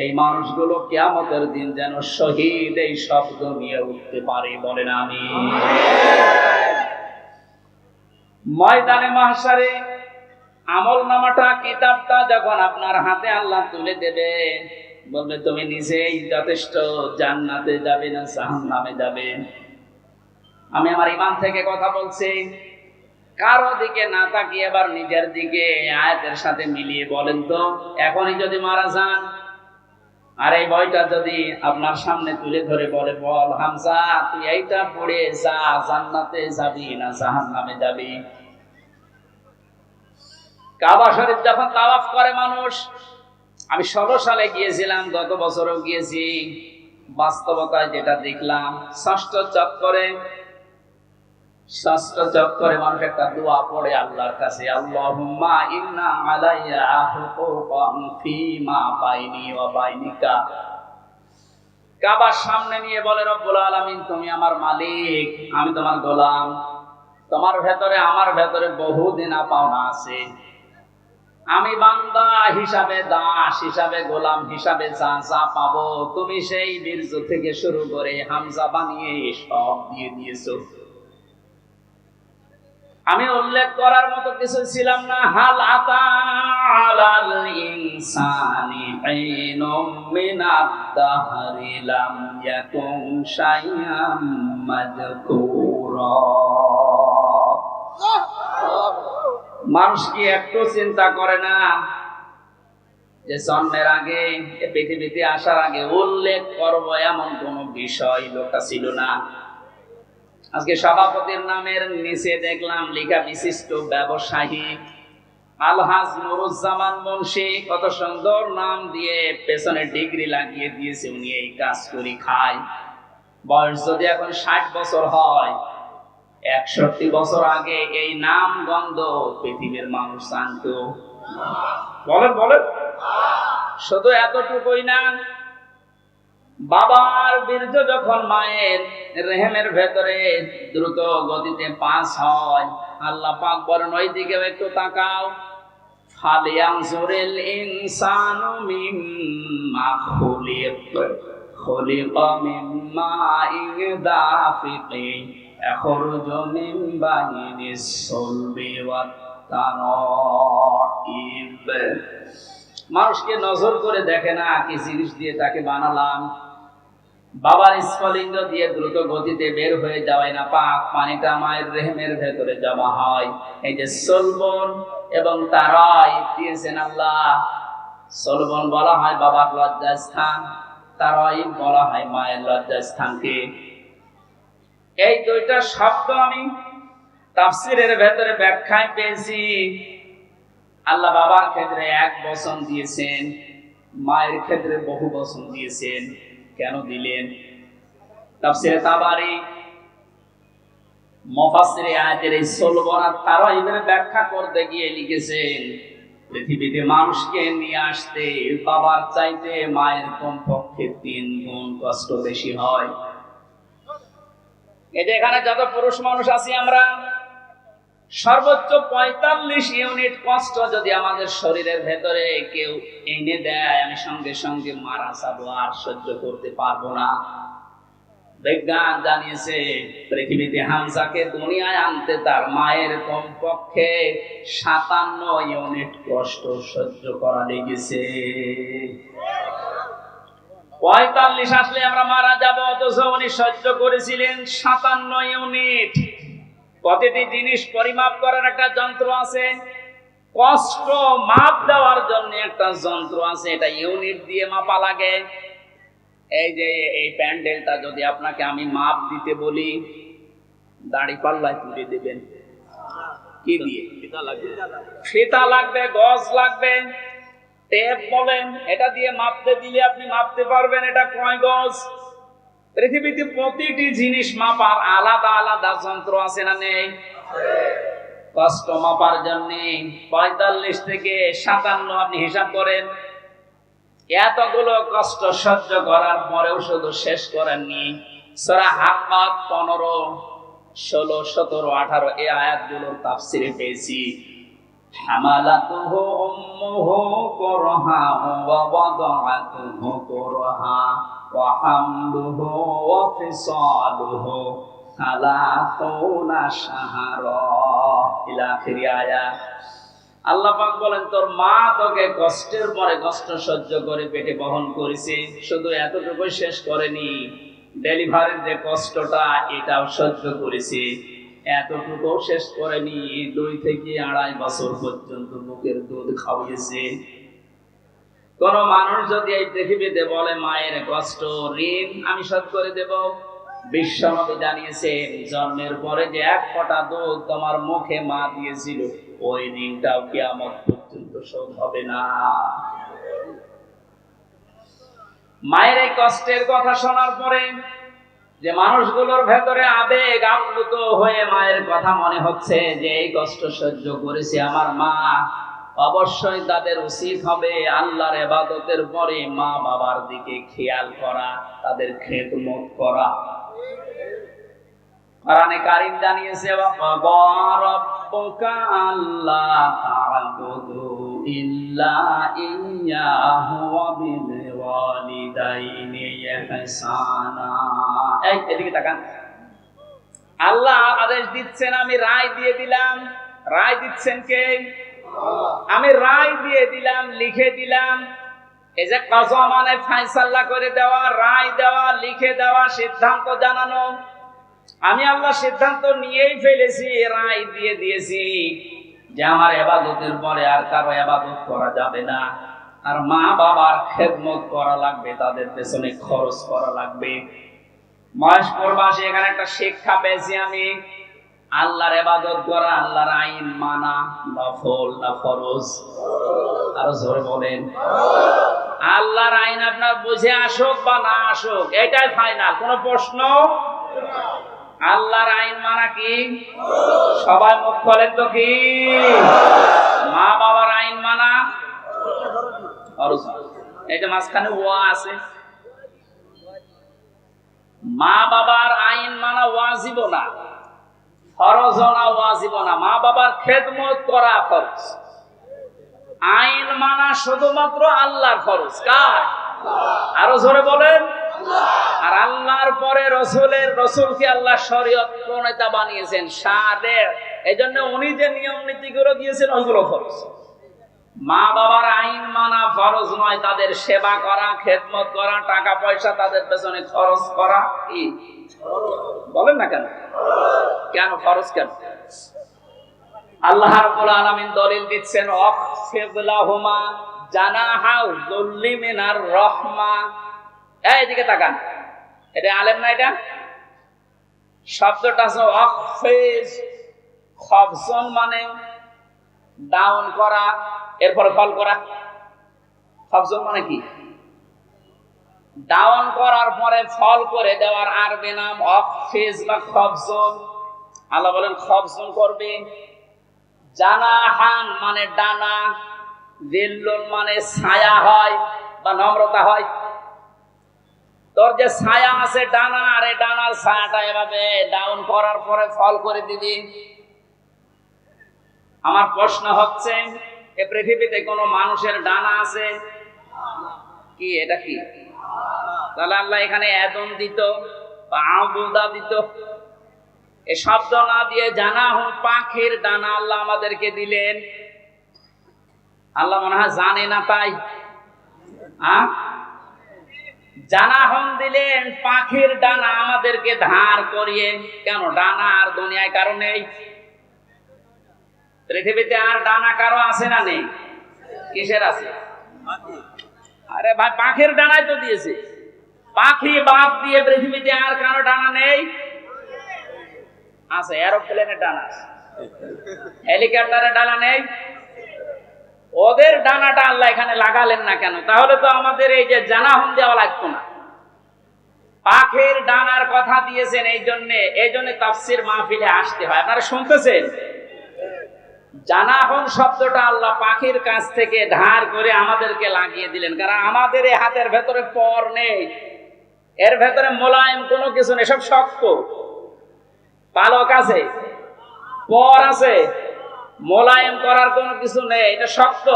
এই মানুষগুলো কিয়ামতের দিন যেন শহীদ এই শব্দ নিয়ে উঠতে পারে, বলেন আমিন। ময়দানে মাহশারে আমলনামাটা, কিতাবটা যখন আপনার হাতে আল্লাহ তুলে দেবে, বলবে তুমি নিজেই যথেষ্ট, জান্নাতে যাবে না জাহান্নামে যাবে। আমি আমার ঈমান থেকে কথা বলছি, কারো দিকে না তাকিয়ে এবার নিজের দিকে আয়াতের সাথে মিলিয়ে বলেন তো, এখনই যদি মারা যান আর এই বইটা যদি আপনার সামনে তুলে ধরে বলে, বল হামজা তুই এইটা পড়ে যা, জান্নাতে যাবি না জাহান্নামে যাবি? কাবা শরীফ যখন তাওয়াফ করে মানুষ, আমি 16 সালে গিয়েছিলাম, গত বছরও গিয়েছি, বাস্তবতায় যেটা দেখলাম, ষষ্ঠ চক্করে মানুষ একটা দোয়া পড়ে আল্লাহর কাছে, আল্লাহুম্মা ইন্না আলাইয়া হুকুকান ফীমা বাইনি ওয়া বাইনিকা। কাবার সামনে নিয়ে বলে, রব্বুল আলামিন তুমি আমার মালিক, আমি তোমার গোলাম, তোমার ভেতরে আমার ভেতরে বহুদিন পাওনা আছে, আমি বান্দা হিসাবে, দাস হিসাবে, গোলাম হিসাবে যা যা পাবো তুমি সেই বীর্য থেকে শুরু করে হামজা বানিয়ে সব দিয়ে দিয়েছো। আমি উল্লেখ করার মতো কিছু ছিলাম না। হাল আতা আলাল ইনসানি হিনুম মিনাদ দাহরি লাম ইয়াকুন শাইআম মাযকুরা। মানুষ কি একটু চিন্তা করে না যে জন্মের আগে, পৃথিবীতে আসার আগে উল্লেখ করব এমন কোন বিষয় লোকটা ছিল না। আজকে সভাপতির নামের নিচে দেখলাম লেখা বিশিষ্ট ব্যবসায়ী আলহাজ নুরুজ্জামান মুন্সি, কত সুন্দর নাম দিয়ে পেছনে ডিগ্রি লাগিয়ে দিয়েছে, উনি এই কাজ করে খায়। বয়স যদি এখন 60 বছর হয়, 61 বছর আগে এই নাম গন্ধ পৃথিবীর মানুষ জানতো? বলেন বলেন। শুধু এতটুকুই না, বাবার বীর্য যখন মায়ের রেহেমের ভেতরে দ্রুত গতিতে পাস হয়, আল্লাহ পাক বলেন ওই দিকেও একটু তাকাও। ফালিয়ানজুরিল ইনসানু মিম্মা খুলিকা মিম্মা দাফিকিন ইয়াখরুজু মিন বাইনিস সুলবি ওয়াত তারাইব। মানুষকে নজর করে দেখে না কি জিনিস দিয়ে তাকে বানালাম। বাবার স্ফলিঙ্গ দিয়ে দ্রুত গতিতে বের হয়ে যাওয়াই না পাক পানিটা মায়ের রেহেমের ভেতরে জমা হয়। এই যে সলবন এবং তারাইব দিয়েছেন আল্লাহ। সলবন বলা হয় বাবার লজ্জাস্থান, তারাইব বলা হয় মায়ের লজ্জাস্থানকে। এই দুইটা শব্দ আমি তাফসীরের ভেতরে ব্যাখ্যায় পেয়েছি। আল্লাহ বাবার ক্ষেত্রে 1 বচন দিয়েছেন, মায়ের ক্ষেত্রে বহু বচন দিয়েছেন। কেন দিলেন? তাফসীরে তাবারি মুফাসসিরে আয়াতের এই সলবন আর তারাইবের ব্যাখ্যা করতে গিয়ে লিখেছেন, পৃথিবীতে মানুষকে নিয়ে আসতে বাবার চাইতে মায়ের কমপক্ষে 3 গুণ কষ্ট বেশি হয়। এই যে এখানে যত পুরুষ মানুষ আছি আমরা, সর্বোচ্চ 45 ইউনিট কষ্ট যদি আমাদের শরীরের ভেতরে কেউ এনে দেয়, আমি সঙ্গে সঙ্গে মারা যাবো, আর সহ্য করতে পারবো না। বিজ্ঞান জানিয়েছে পৃথিবীতে হামজাকে দুনিয়ায় আনতে তার মায়ের কমপক্ষে 57 ইউনিট কষ্ট সহ্য করা লেগেছে। 45 আসলে আমরা মারা যাবো, অথচ উনি সহ্য করেছিলেন 57 ইউনিট। প্রতিটি জিনিস পরিমাপ করার একটা যন্ত্র আছে, কষ্ট মাপ দেওয়ার জন্য একটা যন্ত্র আছে, এটা ইউনিট দিয়ে মাপা লাগে। এই যে এই প্যান্ডেলটা যদি আপনাকে আমি মাপ দিতে বলি, দাড়ি পাল্লায় তুলে দেবেন কি দিয়ে? ফিতা লাগবে, গজ লাগবে, টেপ বলেন, এটা দিয়ে মাপতে দিলে আপনি মাপতে পারবেন এটা কয় গজ। পৃথিবীতে প্রতিটি জিনিস মাপার আলাদা আলাদা যন্ত্র আছে না নেই? কষ্ট মাপার জন্য 45 থেকে 57 আপনি হিসাব করেন। এতগুলো কষ্ট সহ্য করার পরেও শুধু শেষ করেননি। সূরা হাক্কাত 15, 16, 17, 18 এই আয়াতগুলোর তাফসীরে পেয়েছি, হামালাতুহু উম্মুহু কুরহা ওয়া ওয়াদাআতুহু কুরহা ওয়া হামলুহু ওয়া ফিসালুহু 30 শাহরা ইলা আখির আয়াত। আল্লাহ পাক বলেন তোর মা তোকে কষ্টের পরে কষ্ট সহ্য করে পেটে বহন করেছে। শুধু এতটুকু শেষ করেনি, ডেলিভারির যে কষ্টটা এটাও সহ্য করেছে। এতটুকু শেষ করেনি, 2 থেকে 2.5 বছর পর্যন্ত মুখের দুধ খাওয়িয়েছে। কোন মানুষ যদি এই পৃথিবীতে বলে মায়ের কষ্ট ঋণ আমি শোধ করে দেব, বিশ্বনবী জানিয়েছেন জন্মের পরে যে 1 ফোঁটা দুধ তোমার মুখে মা দিয়েছিল, ওই ঋণটাও কিয়ামত পর্যন্ত শোধ হবে না। মায়ের এই কষ্টের কথা শোনার পরে যে মানুষগুলোর ভেতরে আবেগ আপ্লুত হয়ে মায়ের কথা মনে হচ্ছে যে এই কষ্ট সহ্য করেছে আমার মা, অবশ্যই তাদের উচিত হবে আল্লাহর ইবাদতের পরে মা বাবার দিকে খেয়াল করা, তাদের খেদমত করা। কোরআনে কারীম জানিয়েছে ওয়াকাদা রাব্বুকা আল্লা তা'বুদু ইল্লা ইয়্যাহু ওয়া বিল ওয়ালিদাইনি ইহসানা। এই এদিকে তাকান। আল্লাহ আদেশ দিচ্ছেন, আমি রায় দিয়ে দিলাম। রায় দিচ্ছেন কে? আমি রায় দিয়ে দিলাম, লিখে দিলাম। এই যে কাজা মানে ফয়সালা করে দেওয়া, রায় দেওয়া, লিখে দেওয়া, সিদ্ধান্ত জানানো। আমি আল্লাহ সিদ্ধান্ত নিয়েই ফেলেছি, রায় দিয়ে দিয়েছি যে আমার ইবাদতের পরে আর কারো ইবাদত করা যাবে না, আর মা বাবার খেদমত করা লাগবে, তাদের পেছনে খরচ করা লাগবে। মহেশপুর বাসী এখানে একটা শিক্ষা পেয়েছি আমি, আল্লাহর ইবাদত করা, আল্লাহর আইন মানা, নফল না ফরজ? আরো জোরে বলেন। আল্লাহর আইন আপনার বুঝে আসুক বা না আসুক, এটাই ফাইনাল, কোনো প্রশ্ন। আল্লাহর আইন মানা কি? সবাই মুখ খোলেন তো কি? মা বাবার আইন মানা ফরজ। এই যে মাঝখানে ওয়া আছে, মা বাবার আইন মানা ওয়াজিব না, ফরজ না, ওয়াজিব না। মা বাবার খেদমত করা ফরজ, আইন মানা শুধুমাত্র আল্লাহর ফরজ। কার? আরো জোরে বলেন। আর আল্লাহর পরে রসুলকে আল্লাহ শরীয়ত প্রণেতা বানিয়েছেন, শারে। এজন্য উনি যে নিয়ম নীতিগুলো দিয়েছেন ওইগুলো ফরজ। মা বাবার আইন মানা ফরজ নয়, তাদের সেবা করা, খেদমত করা, টাকা পয়সা তাদের পেছনে খরচ করা কি বলেন না কেন? কেন ফরজ? কেন? আল্লাহ রাব্বুল আলামিন দলিল দিচ্ছেন, ওয়াখফিদ লাহুমা জানাহা যুল্লি মিনার রাহমা। এইদিকে তাকান, এটা আলেম না? এটা শব্দটা আছে ওয়াকফিজ, খফজন মানে ডাউন করা, এরপরে ফল করা। খফজন মানে কি? ডাউন করার পরে ফল করে দেওয়ার আরবি নাম ওয়াকফিজ বা খফজন। আল্লাহ বলেন খফজন করবে। জানাহান মানে ডানা, দিল্লুন মানে ছায়া হয় বা নম্রতা হয়। তোর যে ছায়া আছে ডানা, আর এই ডানার ছায়াটা এভাবে ডাউন করার পরে ফল করে দিবি। আমার প্রশ্ন হচ্ছে, এই পৃথিবীতে কোন মানুষের ডানা আছে কি? এটা কি? তাহলে আল্লাহ এখানে আদম দিত বা আবুদা দিত, এই শব্দ না দিয়ে জানা হোক পাখির ডানা আল্লাহ আমাদেরকে দিলেন। আল্লাহ মনে হয় জানে না তাই জানাহন দিলেন পাখির ডানা আমাদেরকে ধার করিয়ে। কেন? ডানা আর দুনিয়ায় কারো নেই। পৃথিবীতে আর ডানা কারো আছে না নেই? কিসের আছে? আরে ভাই পাখির ডানাই তো দিয়েছে। পাখি বাদ দিয়ে পৃথিবীতে আর কারো ডানা নেই? আছে। এরোপ্লেনের ডানা আছে, হেলিকপ্টারের ডানা নেই? ওদের ডানাটা আল্লাহ এখানে লাগালেন না কেন? তাহলে তো আমাদের এই যে জানাহন দেওয়া লাগতো না। পাখির ডানার কথা দিয়েছেন এই জন্য তাফসীর মাহফিলে আসতে হয়। আপনারা শুনতেছেন? জানাহন শব্দটা আল্লাহ পাখির কাছ থেকে ধার করে আমাদেরকে লাগিয়ে দিলেন, কারণ আমাদের এই হাতের ভেতরে পর নেই, এর ভেতরে মোলায়েম কোনো কিছু নেই, সব শক্ত। পালক আছে, পর আছে, মোলায়েম করার কোনো কিছু নেই, এটা শক্ত।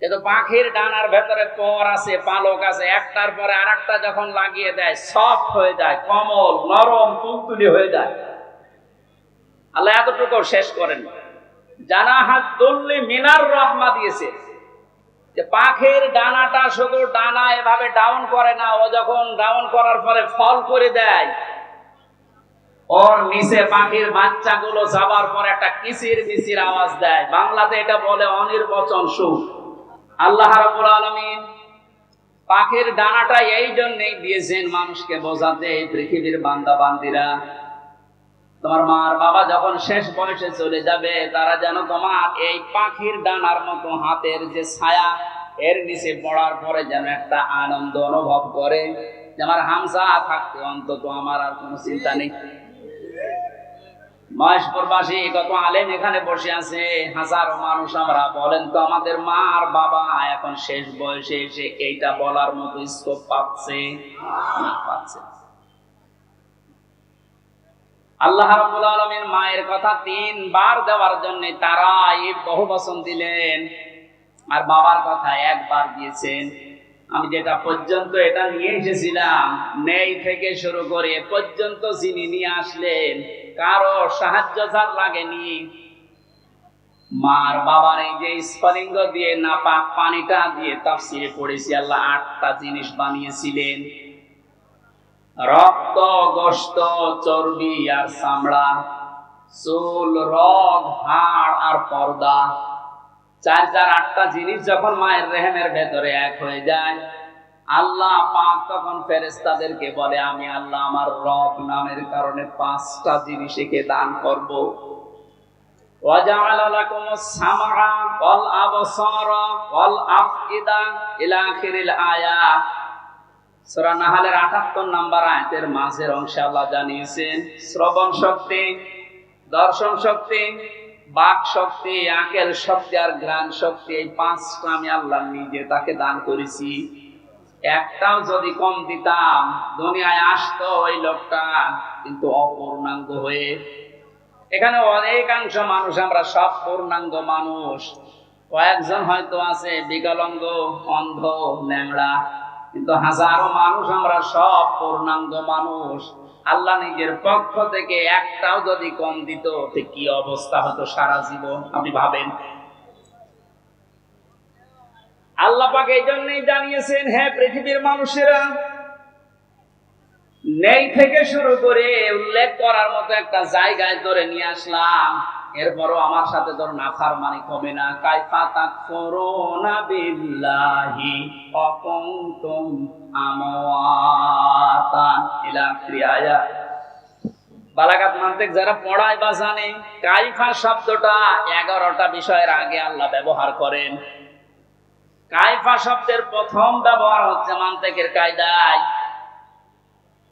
কিন্তু পাখির ডানার ভেতরে পর আছে, পালক আছে, একটার পরে আরেকটা যখন লাগিয়ে দেয় সফট হয়ে যায়, কোমল, নরম, তুলতুলি হয়ে যায়। আল্লাহ এতটুকু শেষ করেন, জানাহাত দুল্লি মিনার রহমা দিয়েছে, যে পাখির ডানাটা শুধু ডানা এভাবে ডাউন করে না, ও যখন ডাউন করার পরে ফল করে দেয়, ওর নিচে পাখির বাচ্চাগুলো যাবার পর একটা কিচির মিচির আওয়াজ দেয়। বাংলাতে এটা বলে অনির্বচন সুখ। আল্লাহ রাব্বুল আলামিন পাখির ডানাটা এই জন্যই দিয়েছেন মানুষকে বোঝাতে, পৃথিবীর বান্দা বান্দিরা, তোমার মা আর বাবা যখন শেষ বয়সে চলে যাবে, তারা যেন তোমার এই পাখির ডানার মতো হাতের যে ছায়া, এর নিচে পড়ার পরে যেন একটা আনন্দ অনুভব করে, যে আমার হামজা থাকতে অন্তত আমার আর কোনো চিন্তা নেই। মহেশপুরবাসী কত আলেম এখানে বসে আছে, হাজারো মানুষ। আমরা বলেন তো আমাদের মা আর বাবা এখন শেষ বয়সে এসে এইটা বলার মতো স্কোপ পাচ্ছে না? পাচ্ছে না। আল্লাহ রাব্বুল আলামিন মায়ের কথা 3 বার দেওয়ার জন্য তারা বহু বচন দিলেন, আর বাবার কথা 1 বার দিয়েছেন। আমি যেটা পর্যন্ত এটা নিয়ে এসেছিলাম, নেই থেকে শুরু করে পর্যন্ত যিনি নিয়ে আসলেন কারো সাহায্য যার লাগেনি। মার বাবার এই যে স্ফলিঙ্গ দিয়ে নাপাক পানিটা দিয়ে তাফসিরে পড়েছি, আল্লাহ 8টা জিনিস বানিয়েছিলেন: রক্ত, গোশত, চর্বি আর চামড়া, চুল, রগ, হাড় আর পর্দা। 8টা জিনিস যখন মায়ের রেহেমের ভেতরে এক হয়ে যায়, আল্লাহ পাক তখন ফেরেশতাদেরকে বলে, আমি আল্লাহ আমার রব নামের কারণে 5টা জিনিস একে দান করব। ওয়াজআলা লাকুমুস সামআ ওয়াল আবসারা ওয়াল আফইদা ইলা আখিরিল আয়াত। সূরা নাহলের 78 নম্বর আয়াতের মাঝের অংশে আল্লাহ জানিয়েছেন শ্রবণ শক্তি, দর্শন শক্তি, বাক শক্তি, আকেল শক্তি আর ঘ্রাণ শক্তি। এই 5টা আমি আল্লাহ নিজে তাকে দান করেছি। একটাও যদি কম দিতাম, দুনিয়ায় আসতো ওই লোকটা কিন্তু অপূর্ণাঙ্গ হয়ে। এখানে অনেকাংশ মানুষ, আমরা সব পূর্ণাঙ্গ মানুষ। কয়েকজন হয়তো আছে বিকলাঙ্গ, অন্ধ, ল্যাংড়া, কিন্তু হাজারো মানুষ আমরা সব পূর্ণাঙ্গ মানুষ। আল্লাহ নিজের পক্ষ থেকে একটাও যদি কম দিত, কি অবস্থা হতো সারা জীবন আপনি ভাবেন। আল্লাহ পাক এই জন্যই জানিয়েছেন, হে পৃথিবীর মানুষেরা, নেই থেকে শুরু করে উল্লেখ করার মতো একটা জায়গায় ধরে নিয়ে আসলাম। এরপরও আমার সাথে ধর নাফরমানি কমে না। কাইফা তাকফুরুনা বিল্লাহি ওয়া কুনতুম আমওয়াতান ইলা আখির আয়াত। বালাগাত মানতিক যারা পড়ায় বা জানে, কাইফা শব্দটা 11টা বিষয়ের আগে আল্লাহ ব্যবহার করেন। কাইফা শব্দের প্রথম ব্যবহার হচ্ছে মানতিকের কায়দায়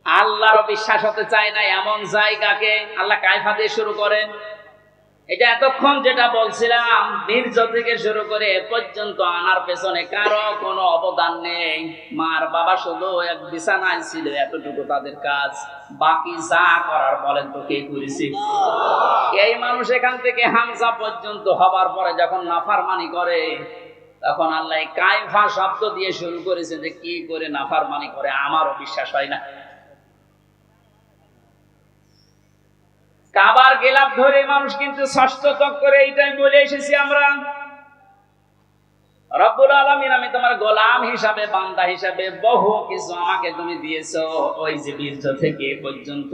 আল্লাহর বিশ্বাস হতে চায় না এমন জায়গাকে আল্লাহ কাইফা দিয়ে শুরু করেন। এটা এতক্ষণ যেটা বলছিলাম, বীর্য থেকে শুরু করে এ পর্যন্ত আনার পেছনে কারো কোনো অবদান নেই। মার বাবা শুধু এক বিছানায় ছিল, এতটুকু তাদের কাজ। বাকি যা করার বলেন তো কে করেছে? এই মানুষ এখান থেকে হামজা পর্যন্ত হবার পরে যখন নাফরমানি করে, তখন আল্লাহ কাইফা শব্দ দিয়ে শুরু করেছে যে কি করে নাফরমানি করে আমারও বিশ্বাস হয় না। কাবার গেলাপ ধরে মানুষ কিন্তু ষষ্ঠ চক্করে এইটাই বলে এসেছি আমরা, রব্বুল আলামিন আমি তোমার গোলাম হিসাবে, বান্দা হিসাবে বহু কিছু আমাকে তুমি দিয়েছো, ওই যে বীর্য থেকে পর্যন্ত,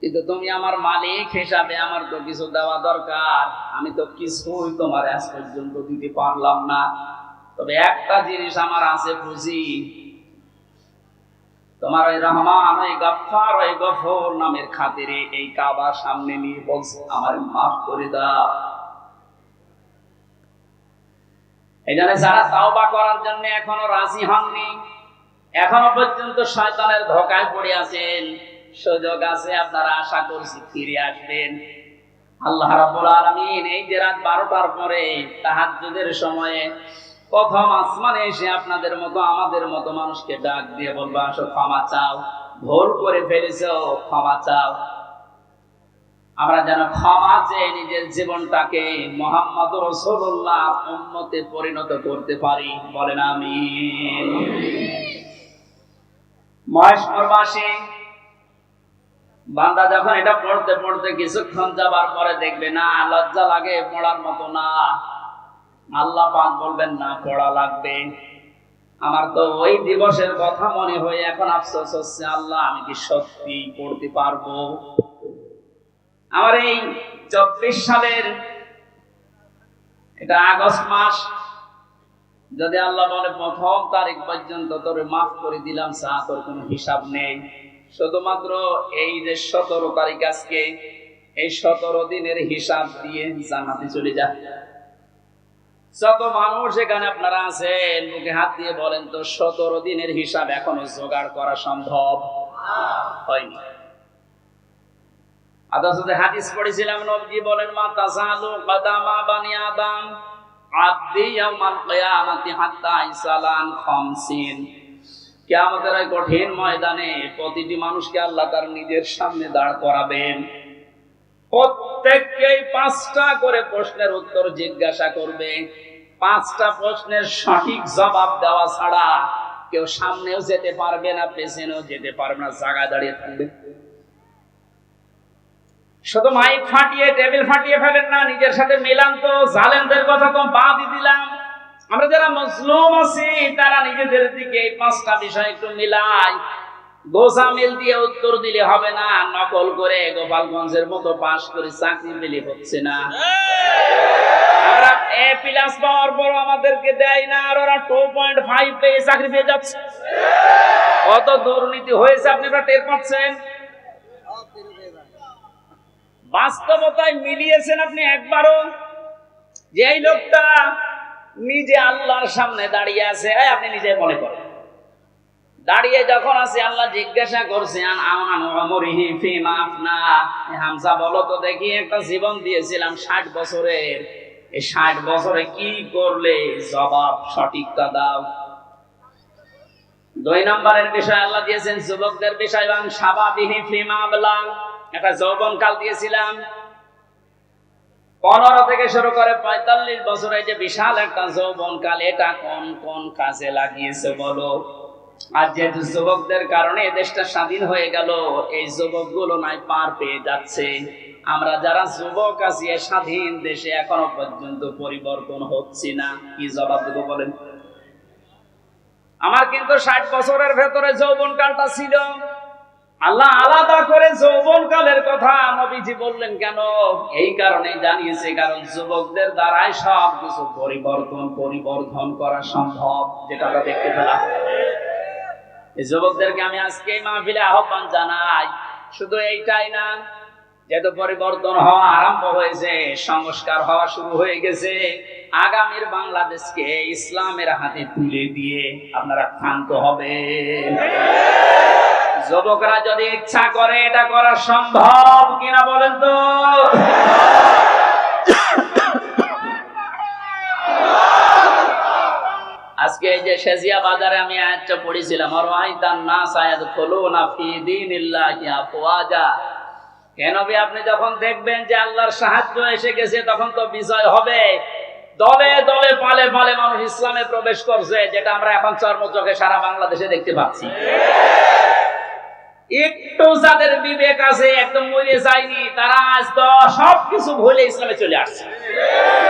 কিন্তু তুমি আমার মালিক হিসাবে আমার তো কিছু দেওয়া দরকার। আমি তো কিছুই তোমার আজ পর্যন্ত দিতে পারলাম না। তবে একটা জিনিস আমার আছে, বুঝি তোমার ওই রহমান, ওই গফফার, ওই গফুর নামের খাতিরে এই কাবার সামনে নিয়ে বলছে আমার মাফ করে দাও। এই জন্য যারা তাওবা করার জন্য এখনো রাজি হননি, এখনো পর্যন্ত শয়তানের ধোঁকায় পড়ে আছেন, সুযোগ আছে, আপনারা আশা করছি ফিরে আসবেন। আল্লাহ রাব্বুল আলামিন এই যে রাত 12টার পরে তাহাজ্জুদের সময়ে প্রথম আসমানে এসে আপনাদের মতো আমাদের মতো মানুষকে ডাক দিয়ে বলবে, আসো ক্ষমা চাও, ভুল করে ফেলেছো, ক্ষমা চাও। আমরা যেন ক্ষমা চেয়ে নিজের জীবনটাকে মুহাম্মদ রাসূলুল্লাহ উম্মতে পরিণত করতে পারি, বলেন আমিন। মহেশপুরবাসী বান্দা যখন এটা পড়তে পড়তে কিছুক্ষণ যাবার পরে দেখবে না লজ্জা লাগে, পড়ার মতো না, আল্লাহ পাক বলবেন না পড়া লাগবে। আমার তো ওই দিবসের কথা মনে হয়ে এখন আফসোস হচ্ছে, আল্লাহ আমি কি সত্যি পড়তে পারবো? আমার এই 24 সালের এটা আগস্ট মাস, যদি আল্লাহ বলে 1 তারিখ পর্যন্ত তোরে মাফ করে দিলাম, তোর কোনো হিসাব নেই। শুধুমাত্র এই যে 17 তারিখ আজকে, এই 17 দিনের হিসাব দিয়ে জান্নাতে চলে যায়। যত মানুষ এখানে আপনারা আছেন, মুখে হাত দিয়ে বলেন তো 17 দিনের হিসাব এখনো জোগাড় করা সম্ভব হয়নি? আদাসে হাদিস পড়েছিলাম, নবী বলেন মা তাসালু কদামা বানি আদম আবদি ইয়াউমাল কিয়ামাতি হাত্তা ইসালান খামসিন। কিয়ামতের এই কঠিন ময়দানে প্রতিটি মানুষকে আল্লাহ তার নিজের সামনে দাঁড় করাবেন। প্রত্যেককে 5টা করে প্রশ্নের উত্তর জিজ্ঞাসা করবে। 5টা প্রশ্নের সঠিক জবাব দেওয়া ছাড়া কেউ সামনেও যেতে পারবে না, পেছনেও যেতে পারবে না, জায়গায় দাঁড়িয়ে থাকবে। শুধু মাইক ফাটিয়ে টেবিল ফাটিয়ে ফেলেন না, নিজের সাথে মিলান তো। জালেমদের কথা তো বাদই দিলাম, আমরা যারা মজলুম আছি তারা নিজেদের দিকে এই 5টা বিষয় একটু মিলাই। গোসা মিল দিয়ে উত্তর দিলে হবে না, নকল করে গোপালগঞ্জের মতো পাশ করে চাকরি পেলে হচ্ছে না। আমরা A+ পাওয়ার পর আমাদেরকে দেয় না, আর ওরা 2.5 পেয়ে চাকরি পেয়ে যাচ্ছে। কত দুর্নীতি হয়েছে আপনারা টের পাচ্ছেন? বাস্তবতায় মিলিয়েছেন আপনি একবারও? যে এই লোকটা নিজে আল্লাহর সামনে দাঁড়িয়ে আছে, আপনি নিজে মনে করেন দাঁড়িয়ে যখন আছে, আল্লাহ জিজ্ঞাসা করছেন হামজা বলো তো দেখি, একটা জীবন দিয়েছিলাম 60 বছরের, এই 60 বছরে কি করলে, জবাব সঠিকটা দাও। 2 নম্বরের বিষয় আল্লাহ দিয়েছেন যুবকদের বিষয়, একটা যৌবন কাল দিয়েছিলাম 15 থেকে শুরু করে 45 বছরে, যে বিশাল একটা যৌবন কাল, এটা কোন কোন কাজে লাগিয়েছে বলো? আর যেহেতু যুবকদের কারণে দেশটা স্বাধীন হয়ে গেল, এই যুবকগুলো নাই পার পেয়ে যাচ্ছে। আমরা যারা যুবক আছি স্বাধীন দেশে এখনো পর্যন্ত পরিবর্তন হচ্ছে না, কি জবাব দেবো বলেন? আমার কিন্তু 60 বছরের ভেতরে যৌবন কালটা ছিল। আল্লাহ আলাদা করে যৌবন কালের কথা নবীজি বললেন কেন? এই কারণে জানিয়েছে, কারণ যুবকদের দ্বারাই সব কিছু পরিবর্তন করা সম্ভব, যেটা আমরা দেখতে পেলাম। এই যুবকদেরকে আমি আজকে এই মাহফিলে আহ্বান জানাই। শুধু এইটাই না, যেহেতু পরিবর্তন হওয়া আরম্ভ হয়েছে, সংস্কার হওয়া শুরু হয়ে গেছে, আগামীর বাংলাদেশকে ইসলামের হাতে তুলে দিয়ে আপনারা ক্ষান্ত হবেন। যুবকরা যদি ইচ্ছা করে এটা করা সম্ভব কিনা বলেন তো? আজকে এই যে শেজিয়া বাজারে আমি আয়াতটা পড়েছিলাম, কেন আপনি যখন দেখবেন যে আল্লাহর সাহায্য এসে গেছে, তখন তো বিজয় হবে। দলে দলে পালে পালে মানুষ ইসলামে প্রবেশ করছে, যেটা আমরা এখন চর্মচোখে সারা বাংলাদেশে দেখতে পাচ্ছি। একটু যাদের বিবেক আছে, একদম মরে যায়নি, তারা আজ তো সবকিছু ভুলে ইসলামে চলে আসছে।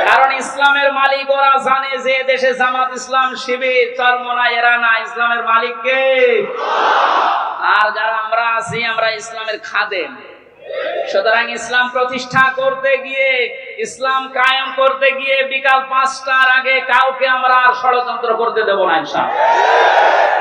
কারণ ইসলামের মালিক ওরা জানে যে দেশে জামাত ইসলাম, শিবির, চরমনা, এরা না, ইসলামের মালিক কে? আর যারা আমরা আছি, আমরা ইসলামের খাদেম। সুতরাং ইসলাম প্রতিষ্ঠা করতে গিয়ে, ইসলাম কায়েম করতে গিয়ে বিকাল 5টার আগে কাউকে আমরা আর ষড়যন্ত্র করতে দেব না ইনশাআল্লাহ।